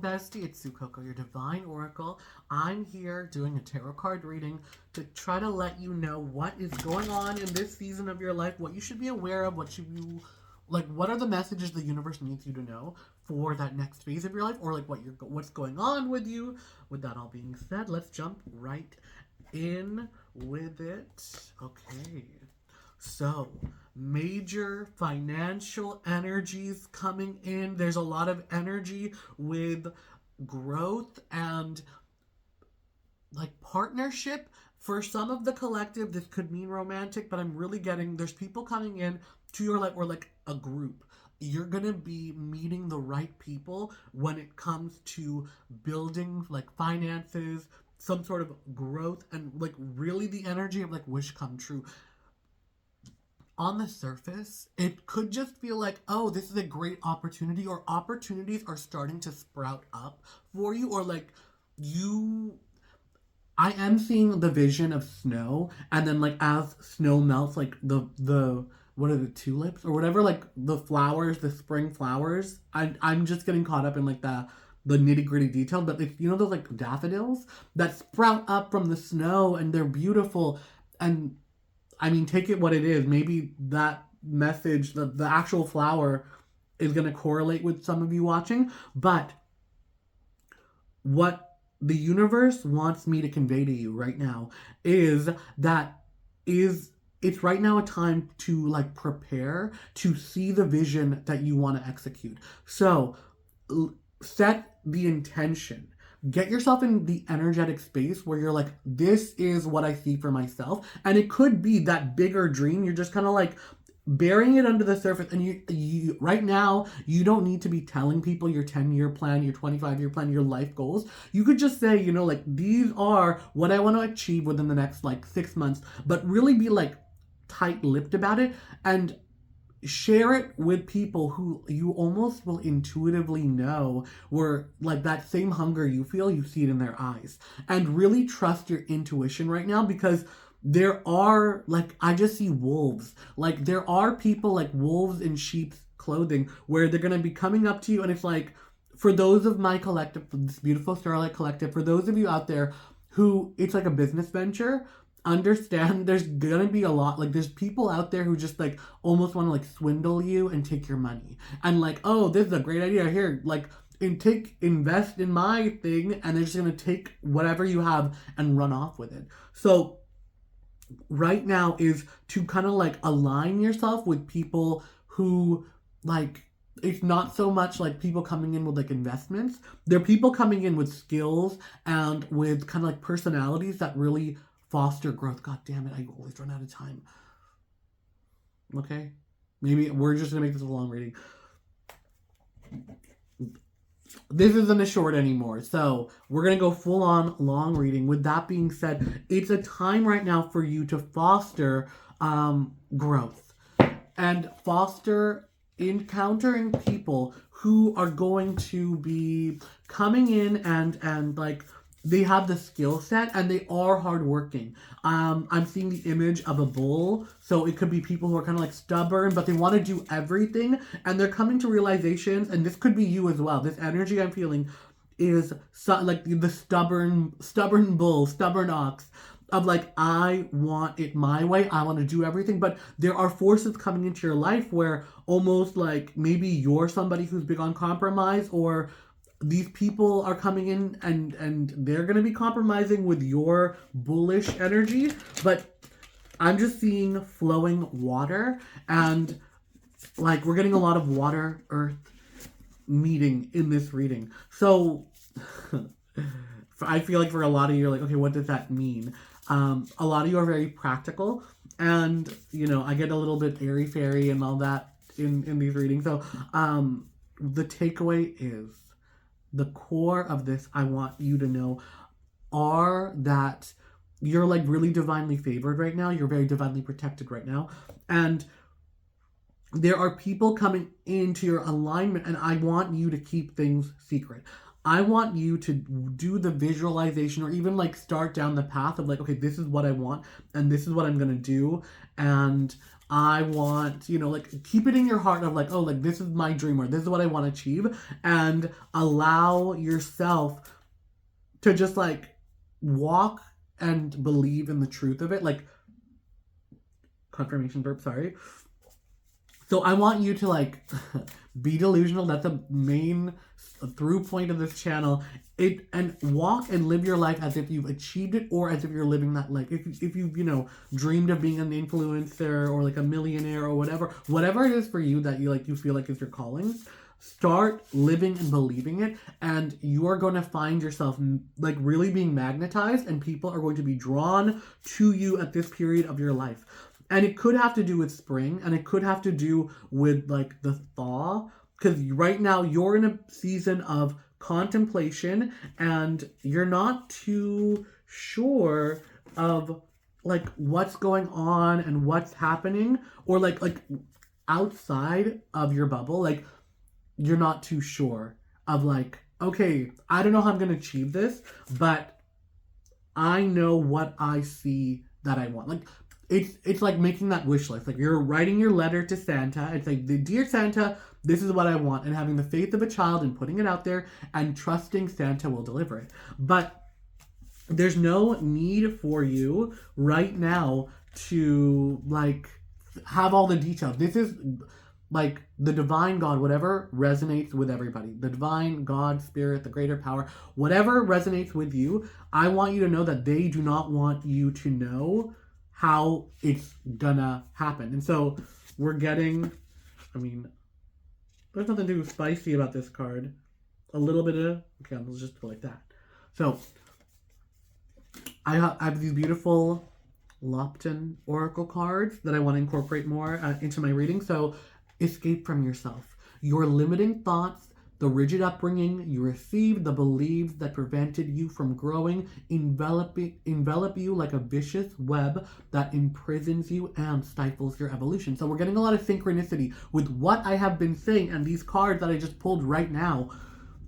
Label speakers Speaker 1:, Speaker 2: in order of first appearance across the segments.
Speaker 1: bestie, it's SuCoco, your divine oracle. I'm here doing a tarot card reading to try to let you know what is going on in this season of your life, what you should be aware of, what are the messages the universe needs you to know for that next phase of your life, or like what's going on with you. With that all being said, let's jump right in with it. Okay. So, major financial energies coming in. There's a lot of energy with growth and like partnership. For some of the collective, this could mean romantic, but I'm really getting there's people coming in to your life or like a group. You're gonna be meeting the right people when it comes to building like finances, some sort of growth, and like really the energy of like wish come true. On the surface, it could just feel like, oh, this is a great opportunity, or opportunities are starting to sprout up for you, or like you. I am seeing the vision of snow, and then like as snow melts, like the what are the tulips or whatever, like the flowers, the spring flowers. I'm just getting caught up in like the nitty gritty detail, but like you know those like daffodils that sprout up from the snow and they're beautiful. And I mean, take it what it is. Maybe that message, the actual flower, is going to correlate with some of you watching. But what the universe wants me to convey to you right now is that it's right now a time to like prepare to see the vision that you want to execute. So set the intention. Get yourself in the energetic space where you're like, this is what I see for myself. And it could be that bigger dream. You're just kind of like burying it under the surface. And you right now, you don't need to be telling people your 10-year plan, your 25-year plan, your life goals. You could just say, you know, like, these are what I want to achieve within the next like 6 months, but really be like tight-lipped about it and share it with people who you almost will intuitively know where like that same hunger you feel, you see it in their eyes. And really trust your intuition right now, because there are like, I just see wolves. Like there are people like wolves in sheep's clothing where they're going to be coming up to you, and it's like, for those of my collective, this beautiful Starlight Collective, for those of you out there who it's like a business venture, understand there's gonna be a lot, like there's people out there who just like almost want to like swindle you and take your money, and like, oh, this is a great idea here, like invest in my thing, and they're just gonna take whatever you have and run off with it. So right now is to kind of like align yourself with people who like, it's not so much like people coming in with like investments. They're people coming in with skills and with kind of like personalities that really foster growth. God damn it, I always run out of time. Okay? Maybe we're just gonna make this a long reading. This isn't a short anymore, so we're gonna go full on long reading. With that being said, it's a time right now for you to foster growth and foster encountering people who are going to be coming in and like, they have the skill set and they are hardworking. I'm seeing the image of a bull, so it could be people who are kind of like stubborn, but they want to do everything, and they're coming to realizations. And this could be you as well. This energy I'm feeling is like the stubborn bull, stubborn ox, of like, I want it my way, I want to do everything. But there are forces coming into your life where almost like maybe you're somebody who's big on compromise, or these people are coming in and they're going to be compromising with your bullish energy. But I'm just seeing flowing water, and like we're getting a lot of water earth meeting in this reading. So I feel like for a lot of you, you're like, okay, what does that mean? A lot of you are very practical, and you know, I get a little bit airy fairy and all that in these readings. So the takeaway is, the core of this, I want you to know, are that you're like really divinely favored right now. You're very divinely protected right now. And there are people coming into your alignment, and I want you to keep things secret. I want you to do the visualization, or even like start down the path of like, okay, this is what I want and this is what I'm going to do. And I want, like keep it in your heart of like, oh, like this is my dream or this is what I want to achieve, and allow yourself to just like walk and believe in the truth of it. Like, confirmation verb, sorry. So I want you to like be delusional. That's a main through point of this channel. And walk and live your life as if you've achieved it, or as if you're living that life. If you've dreamed of being an influencer or like a millionaire or whatever it is for you that you feel like is your calling. Start living and believing it, and you are going to find yourself like really being magnetized, and people are going to be drawn to you at this period of your life. And it could have to do with spring, and it could have to do with like the thaw, because right now you're in a season of contemplation and you're not too sure of like what's going on and what's happening, or like outside of your bubble. Like, you're not too sure of like, okay, I don't know how I'm going to achieve this, but I know what I see that I want. Like, it's like making that wish list. Like, you're writing your letter to Santa. It's like, dear Santa, this is what I want, and having the faith of a child and putting it out there and trusting Santa will deliver it. But there's no need for you right now to like have all the details. This is like the divine God, whatever resonates with everybody. The divine God, spirit, the greater power, whatever resonates with you, I want you to know that they do not want you to know how it's gonna happen. And so we're getting, there's nothing too spicy about this card. A little bit of, okay, let's just put it like that. So I have these beautiful Lopton Oracle cards that I want to incorporate more into my reading. So escape from yourself, your limiting thoughts, the rigid upbringing you received, the beliefs that prevented you from growing, envelop you like a vicious web that imprisons you and stifles your evolution. So we're getting a lot of synchronicity with what I have been saying and these cards that I just pulled right now.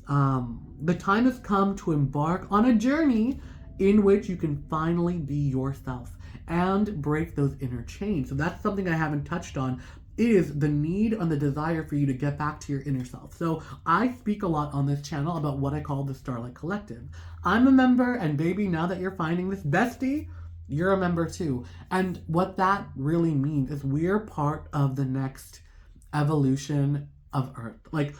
Speaker 1: The time has come to embark on a journey in which you can finally be yourself and break those inner chains. So that's something I haven't touched on, is the need and the desire for you to get back to your inner self. So I speak a lot on this channel about what I call the Starlight Collective. I'm a member, and baby, now that you're finding this bestie, you're a member too. And what that really means is we're part of the next evolution of Earth. Like,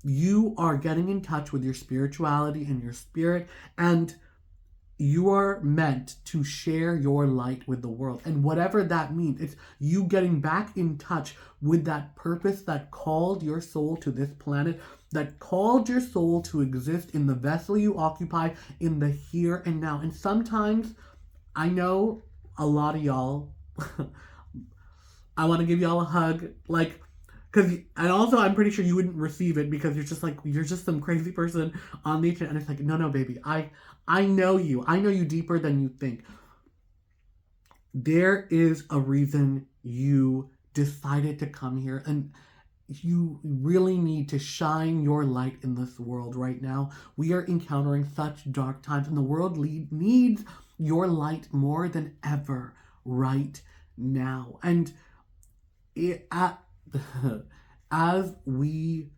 Speaker 1: you are getting in touch with your spirituality and your spirit, and you are meant to share your light with the world. And whatever that means, it's you getting back in touch with that purpose that called your soul to this planet, that called your soul to exist in the vessel you occupy in the here and now. And sometimes, I know a lot of y'all, I want to give y'all a hug, like, and also I'm pretty sure you wouldn't receive it because you're just some crazy person on the internet. And it's like, no, baby, I know you. I know you deeper than you think. There is a reason you decided to come here, and you really need to shine your light in this world right now. We are encountering such dark times, and the world needs your light more than ever right now. And as we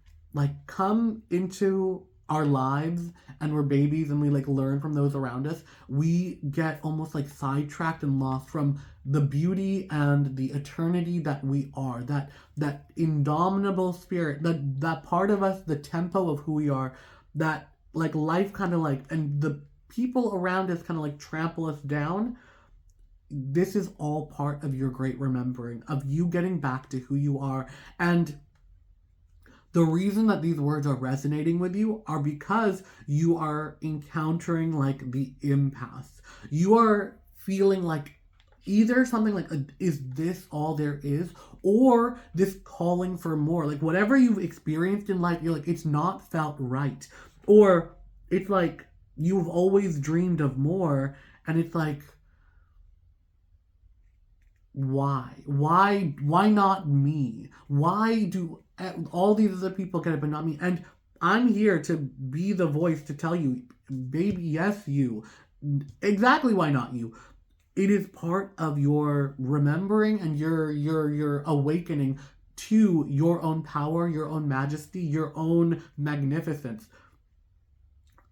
Speaker 1: come into our lives and we're babies and we learn from those around us, we get almost sidetracked and lost from the beauty and the eternity that we are, that indomitable spirit, that part of us, the tempo of who we are, that life and the people around us trample us down. This is all part of your great remembering, of you getting back to who you are. And the reason that these words are resonating with you are because you are encountering the impasse. You are feeling either something is this all there is? Or this calling for more. Whatever you've experienced in life, you're it's not felt right. Or it's you've always dreamed of more, and it's why not me? Why do all these other people get it but not me? And I'm here to be the voice to tell you, baby, yes, you. Exactly, why not you? It is part of your remembering and your awakening to your own power, your own majesty, your own magnificence.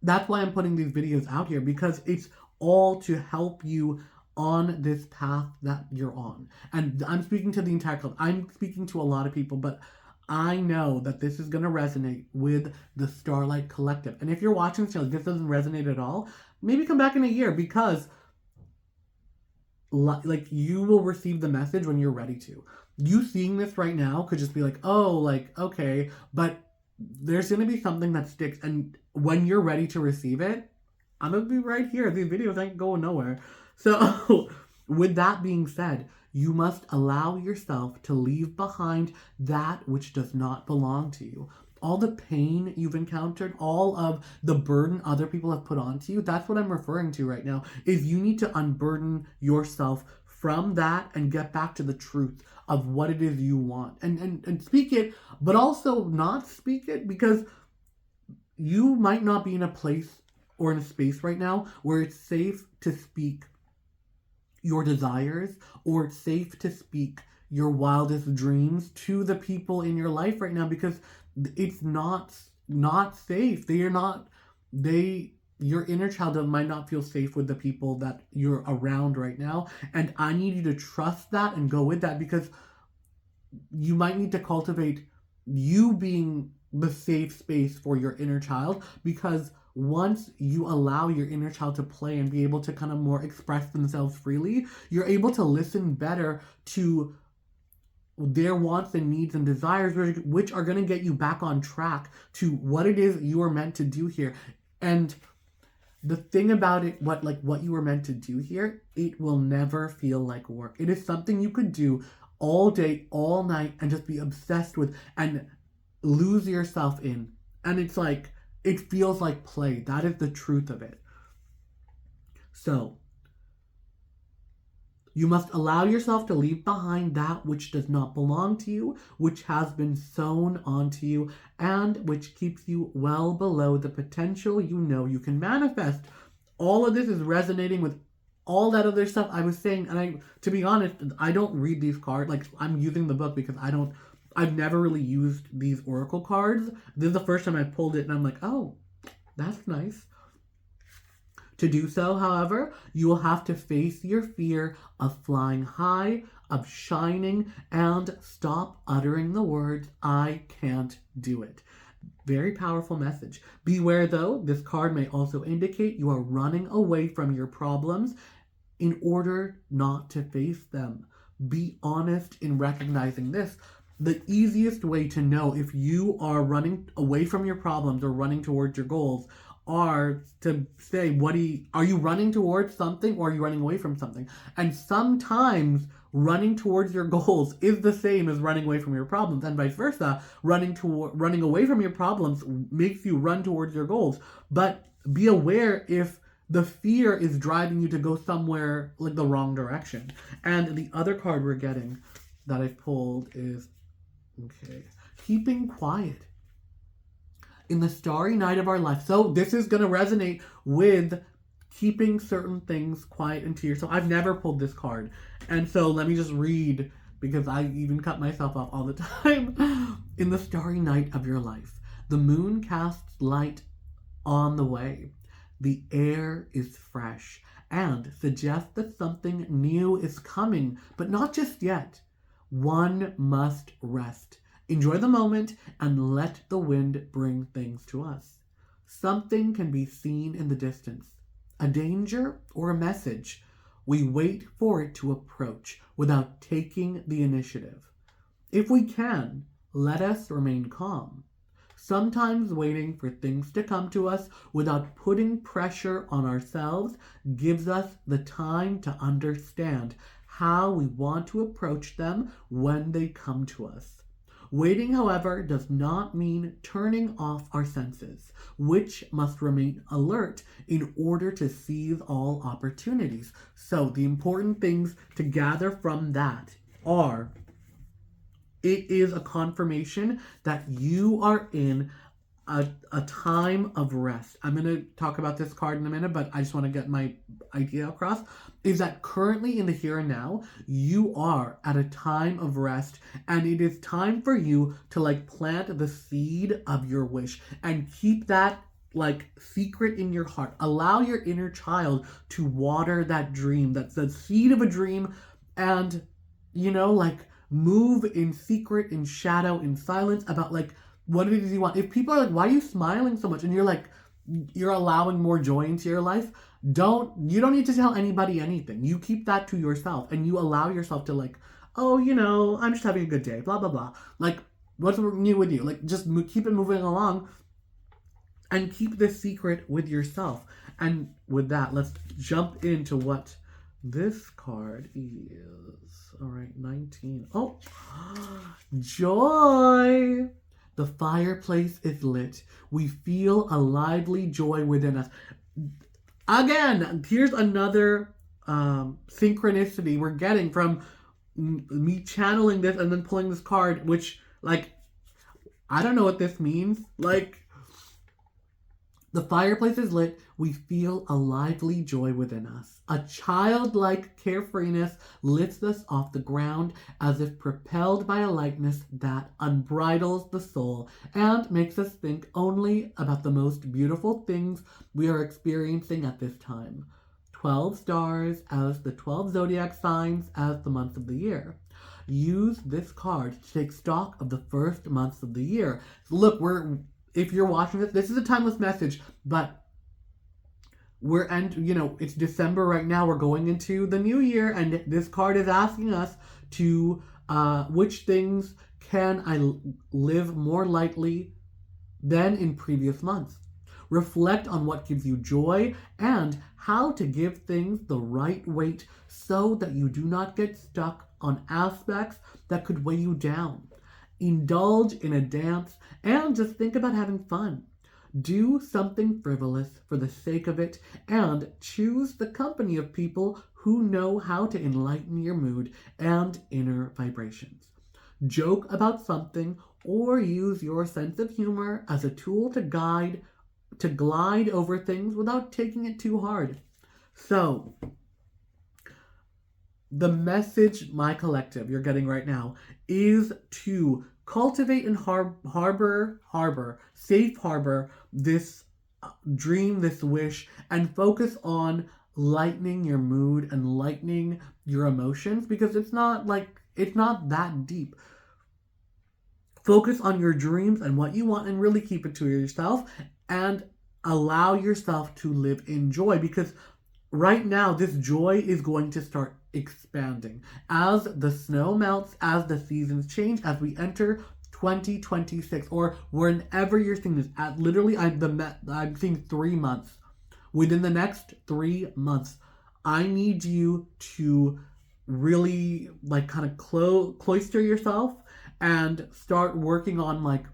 Speaker 1: That's why I'm putting these videos out here, because it's all to help you on this path that you're on. And I'm speaking to the entire club. I'm speaking to a lot of people, but I know that this is going to resonate with the Starlight Collective. And if you're watching this, this doesn't resonate at all, maybe come back in a year, because like you will receive the message when you're ready to. You seeing this right now could just be like, oh, like, okay, but there's going to be something that sticks, and when you're ready to receive it, I'm going to be right here. These videos ain't going nowhere. So with that being said, you must allow yourself to leave behind that which does not belong to you. All the pain you've encountered, all of the burden other people have put onto you, that's what I'm referring to right now, is you need to unburden yourself from that and get back to the truth of what it is you want. And speak it, but also not speak it, because you might not be in a place or in a space right now where it's safe to speak your desires, or it's safe to speak your wildest dreams to the people in your life right now, because it's not safe. Your inner child might not feel safe with the people that you're around right now, and I need you to trust that and go with that, because you might need to cultivate you being the safe space for your inner child, because once you allow your inner child to play and be able to kind of more express themselves freely, you're able to listen better to their wants and needs and desires, which are going to get you back on track to what it is you are meant to do here. And the thing about it, what you were meant to do here, it will never feel like work. It is something you could do all day, all night, and just be obsessed with and lose yourself in. And it's like, it feels like play. That is the truth of it. So, you must allow yourself to leave behind that which does not belong to you, which has been sown onto you, and which keeps you well below the potential you know you can manifest. All of this is resonating with all that other stuff I was saying. And to be honest, I don't read these cards. Like, I'm using the book because I've never really used these oracle cards. This is the first time I pulled it, and I'm like, oh, that's nice. To do so, however, you will have to face your fear of flying high, of shining, and stop uttering the words, I can't do it. Very powerful message. Beware, though, this card may also indicate you are running away from your problems in order not to face them. Be honest in recognizing this. The easiest way to know if you are running away from your problems or running towards your goals are to say, are you running towards something, or are you running away from something? And sometimes running towards your goals is the same as running away from your problems, and vice versa. Running away from your problems makes you run towards your goals. But be aware if the fear is driving you to go somewhere like the wrong direction. And the other card we're getting that I pulled is, okay, keeping quiet in the starry night of our life. So this is going to resonate with keeping certain things quiet and to yourself. I've never pulled this card. And so let me just read, because I even cut myself off all the time. In the starry night of your life, the moon casts light on the way. The air is fresh and suggests that something new is coming, but not just yet. One must rest. Enjoy the moment and let the wind bring things to us. Something can be seen in the distance, a danger or a message. We wait for it to approach without taking the initiative. If we can, let us remain calm. Sometimes waiting for things to come to us without putting pressure on ourselves gives us the time to understand how we want to approach them when they come to us. Waiting, however, does not mean turning off our senses, which must remain alert in order to seize all opportunities. So the important things to gather from that are, it is a confirmation that you are in a time of rest. I'm going to talk about this card in a minute, but I just want to get my idea across. Is that currently in the here and now, you are at a time of rest, and it is time for you to like plant the seed of your wish and keep that like secret in your heart. Allow your inner child to water that dream. That's the seed of a dream, and like move in secret, in shadow, in silence about like what it is you want. If people are like, why are you smiling so much? And you're like, you're allowing more joy into your life. You don't need to tell anybody anything. You keep that to yourself and you allow yourself to like, oh, I'm just having a good day, blah, blah, blah. Like, what's new with you? Like, just keep it moving along and keep this secret with yourself. And with that, let's jump into what this card is. All right, 19. Oh, joy. The fireplace is lit. We feel a lively joy within us. Again, here's another synchronicity we're getting from me channeling this and then pulling this card, which, like, I don't know what this means. Like, the fireplace is lit. We feel a lively joy within us. A childlike carefreeness lifts us off the ground as if propelled by a lightness that unbridles the soul and makes us think only about the most beautiful things we are experiencing at this time. 12 stars as the 12 zodiac signs as the months of the year. Use this card to take stock of the first months of the year. Look, if you're watching this is a timeless message, but it's December right now. We're going into the new year, and this card is asking us to, which things can I live more lightly than in previous months? Reflect on what gives you joy and how to give things the right weight so that you do not get stuck on aspects that could weigh you down. Indulge in a dance and just think about having fun. Do something frivolous for the sake of it and choose the company of people who know how to enlighten your mood and inner vibrations. Joke about something or use your sense of humor as a tool to glide over things without taking it too hard. So, the message, my collective, you're getting right now is to cultivate and safe harbor this dream, this wish, and focus on lightening your mood and lightening your emotions, because it's not that deep. Focus on your dreams and what you want and really keep it to yourself and allow yourself to live in joy, because right now this joy is going to start expanding as the snow melts, as the seasons change, as we enter 2026, or whenever you're seeing this. At literally, I'm seeing 3 months. Within the next 3 months, I need you to really like kind of cloister yourself and start working on, like,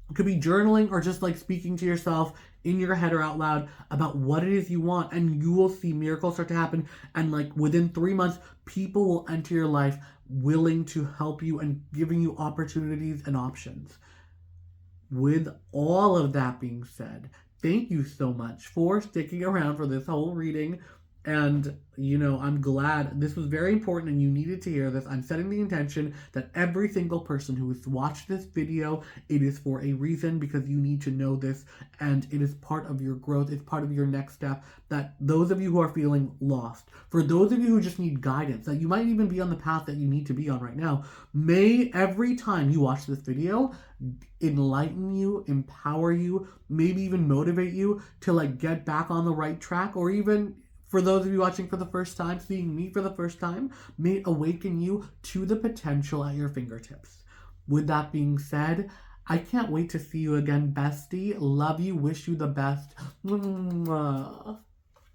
Speaker 1: it could be journaling or just like speaking to yourself in your head or out loud about what it is you want, and you will see miracles start to happen. And like within 3 months, people will enter your life willing to help you and giving you opportunities and options. With all of that being said, thank you so much for sticking around for this whole reading. And, I'm glad this was very important and you needed to hear this. I'm setting the intention that every single person who has watched this video, it is for a reason, because you need to know this and it is part of your growth. It's part of your next step. That those of you who are feeling lost, for those of you who just need guidance, that you might even be on the path that you need to be on right now, may every time you watch this video enlighten you, empower you, maybe even motivate you to like get back on the right track, or even for those of you watching for the first time, seeing me for the first time, may it awaken you to the potential at your fingertips. With that being said, I can't wait to see you again, bestie. Love you, wish you the best. Mwah.